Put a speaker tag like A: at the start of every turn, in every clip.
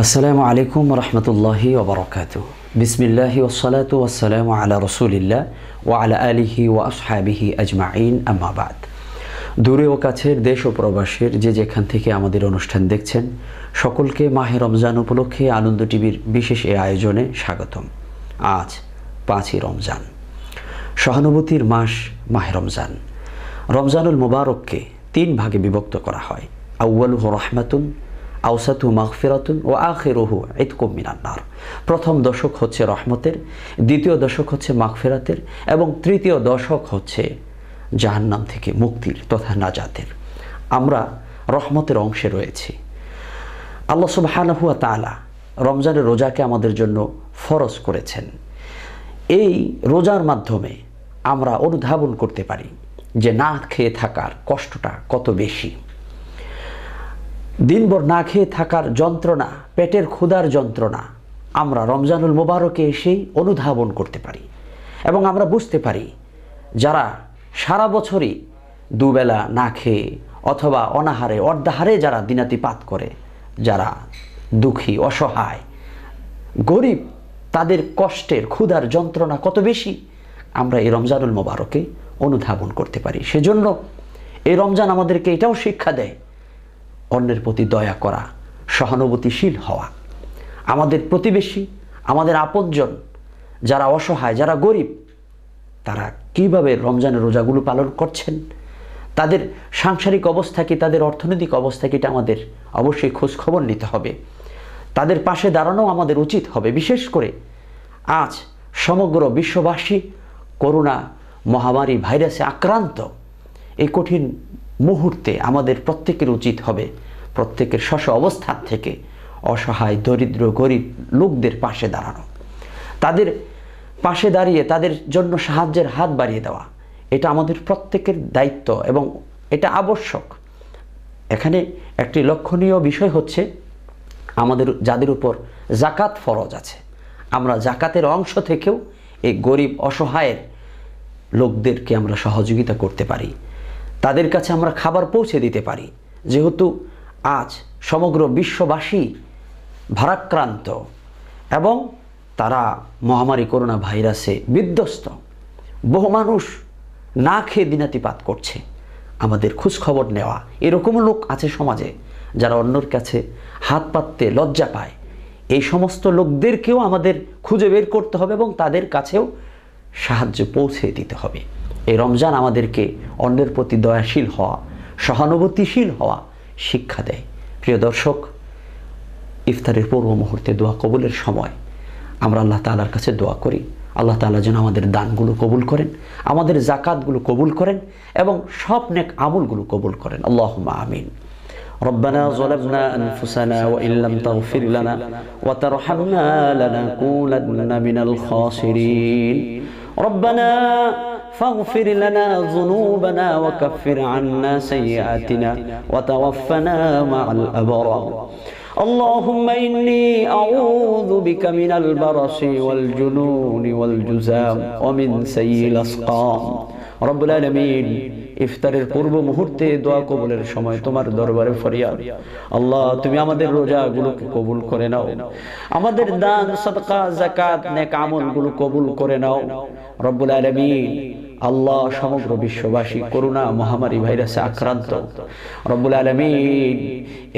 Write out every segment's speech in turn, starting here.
A: আসসালামু আলাইকুম রহমতুল্লাহি ওবরাকাতুহু। বিসমিল্লাহি ওয়াসসালাতু ওয়াসসালামু আলা রাসূলিল্লাহ ওয়া আলা আলিহি ওয়া আসহাবিহি আজমাইন, আম্মা বাদ। দূরে ও কাছের দেশ ও প্রবাসের যে যেখান থেকে আমাদের অনুষ্ঠান দেখছেন, সকলকে মাহে রমজান উপলক্ষে আনন্দ টিভির বিশেষ এই আয়োজনে স্বাগতম। আজ 5ই রমজান, সহানুভূতির মাস মাহে রমজান। রমজানুল মুবারককে 3 ভাগে বিভক্ত করা হয়। আউয়ালুহু রাহমাতুন, আওসাতু মাগফিরাতুন ও আখিরুহু ইতকুম মিনান নার। প্রথম দশক হচ্ছে রহমতের, দ্বিতীয় দশক হচ্ছে মাগফিরাতের এবং তৃতীয় দশক হচ্ছে জাহান্নাম থেকে মুক্তির তথা নাজাতের। আমরা রহমতের অংশে রয়েছি। আল্লাহ সুবহানাহু ওয়া তাআলা রমজানের রোজাকে আমাদের জন্য ফরজ করেছেন। এই রোজার মাধ্যমে আমরা অনুধাবন করতে পারি যে না খেয়ে থাকার কষ্টটা কত বেশি। দিনভর না খেয়ে থাকার যন্ত্রণা, পেটের ক্ষুধার যন্ত্রণা আমরা রমজানুল মুবারকে এসেই অনুধাবন করতে পারি এবং আমরা বুঝতে পারি যারা সারা বছরই দুবেলা না খেয়ে অথবা অনাহারে অর্ধাহারে যারা দিনাতিপাত করে, যারা দুঃখী অসহায় গরিব, তাদের কষ্টের ক্ষুধার যন্ত্রণা কত বেশি আমরা এই রমজানুল মুবারকে অনুধাবন করতে পারি। সেজন্য এই রমজান আমাদেরকে এটাও শিক্ষা দেয় অন্যের প্রতি দয়া করা, সহানুভূতিশীল হওয়া। আমাদের প্রতিবেশী, আমাদের আপনজন যারা অসহায়, যারা গরিব, তারা কিভাবে রমজানের রোজাগুলো পালন করছেন, তাদের সাংসারিক অবস্থা কি, তাদের অর্থনৈতিক অবস্থা কি, এটা আমাদের অবশ্যই খোঁজ খবর নিতে হবে। তাদের পাশে দাঁড়ানো আমাদের উচিত হবে। বিশেষ করে আজ সমগ্র বিশ্ববাসী করোনা মহামারী ভাইরাসে আক্রান্ত এই কঠিন মুহূর্তে আমাদের প্রত্যেকের উচিত হবে প্রত্যেকের স্ব অবস্থান থেকে অসহায় দরিদ্র গরিব লোকদের পাশে দাঁড়ানো, তাদের পাশে দাঁড়িয়ে তাদের জন্য সাহায্যের হাত বাড়িয়ে দেওয়া। এটা আমাদের প্রত্যেকের দায়িত্ব এবং এটা আবশ্যক। এখানে একটি লক্ষণীয় বিষয় হচ্ছে আমাদের যাদের উপর জাকাত ফরজ আছে, আমরা জাকাতের অংশ থেকেও এই গরিব অসহায়ের লোকদেরকে আমরা সহযোগিতা করতে পারি, তাদের কাছে আমরা খাবার পৌঁছে দিতে পারি। যেহেতু আজ সমগ্র বিশ্ববাসী ভারাক্রান্ত এবং তারা মহামারী করোনা ভাইরাসে বিধ্বস্ত, বহু মানুষ না খেয়ে দিনাতিপাত করছে, আমাদের খোঁজ খবর নেওয়া। এরকম লোক আছে সমাজে যারা অন্যর কাছে হাত পাততে লজ্জা পায়। এই সমস্ত লোকদেরকেও আমাদের খুঁজে বের করতে হবে এবং তাদের কাছেও সাহায্য পৌঁছে দিতে হবে। এই রমজান আমাদেরকে অন্যের প্রতি দয়াশীল হওয়া, সহানুভূতিশীল হওয়া শিক্ষা দেয়। প্রিয় দর্শক, ইফতারের পূর্ব মুহূর্তে দোয়া কবুলের সময় আমরা আল্লাহ তাআলার কাছে দোয়া করি। আল্লাহ তাআলা যেন আমাদের দানগুলো কবুল করেন, আমাদের জাকাতগুলো কবুল করেন এবং সব নেক আমলগুলো কবুল করেন। আল্লাহুম্মা আমিন। ربنا ظلمنا أنفسنا وإن لم تغفر لنا وترحمنا لنكونن من الخاسرين ربنا فاغفر لنا ذنوبنا وكفر عنا سيئاتنا وتوفنا مع الأبرار اللهم إني أعوذ بك من البرص والجنون والجذام ومن سيء الأسقام رب العالمين। ইফতারের পূর্ব মুহূর্তে দোয়া কবুলের সময় তোমার দরবারে ফরিয়াদ, আল্লাহ তুমি আমাদের রোজাগুলোকে কবুল করে নাও, আমাদের দান সাদকা যাকাত নেক আমলগুলো কবুল করে নাও রব্বুল আলামিন। আল্লাহ সমগ্র বিশ্ববাসী করোনা মহামারী ভাইরাসে আক্রান্ত, রব্বুল আলামিন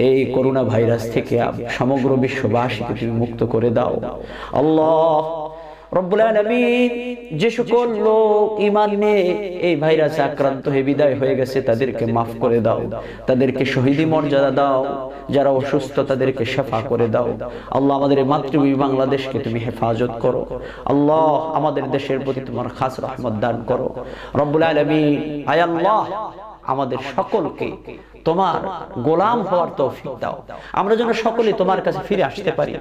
A: এই করোনা ভাইরাস থেকে সমগ্র বিশ্ববাসীকে তুমি মুক্ত করে দাও আল্লাহ রব্বুল আলামিন। যে সকল লোক ঈমান নিয়ে এই ভাইরাসে আক্রান্ত হয়ে বিদায় হয়ে গেছে তাদেরকে মাফ করে দাও, তাদেরকে শহীদি মর্যাদা দাও, যারা অসুস্থ তাদেরকে শিফা করে দাও আল্লাহ। আমাদের মাতৃভূমি বাংলাদেশকে তুমি হেফাজত করো আল্লাহ, আমাদের দেশের প্রতি তোমার খাস রহমত দান করো রব্বুল আলামিন। আয় আল্লাহ, আমাদের সকলকে তোমার গোলাম হওয়ার তৌফিক দাও, আমরা যেন সকলে তোমার কাছে ফিরে আসতে পারি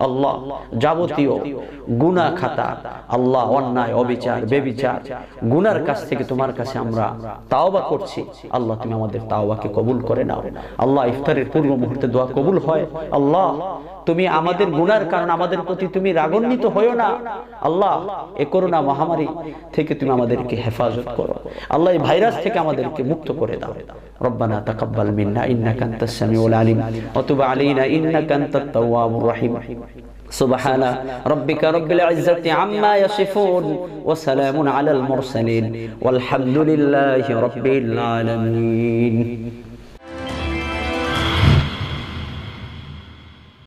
A: আল্লাহ। যাবতীয় গুনাহ খাতা আল্লাহ, অন্যায় অবিচার বেবিচার গুনার কাছ থেকে তোমার কাছে আমরা তাওবা করছি আল্লাহ, তুমি আমাদের তাওবাকে কবুল করে নাও আল্লাহ। ইফতারের পূর্ব মুহূর্তে দোয়া কবুল হয় আল্লাহ, তুমি আমাদের গুনার কারণ আমাদের প্রতি তুমি রাগান্বিত হয়ো না আল্লাহ। এই করোনা মহামারী থেকে তুমি আমাদেরকে হেফাজত করো আল্লাহ, এই ভাইরাস থেকে আমাদেরকে মুক্ত করে দাও। রব্বানা তাকাব্বাল তাকাব্বাল মিন্না ইন্নাকা আনতাস সামিউল আলিম ওয়া তুব আলাইনা ইন্নাকা আনতাত তাওয়াবুর রহিম সুবহানা রাব্বিকা রাব্বিল ইজ্জাতি আম্মা ইয়াসিফুন ওয়া সালামুন আলাল মুরসালিন ওয়াল হামদুলিল্লাহি রাব্বিল আলামিন।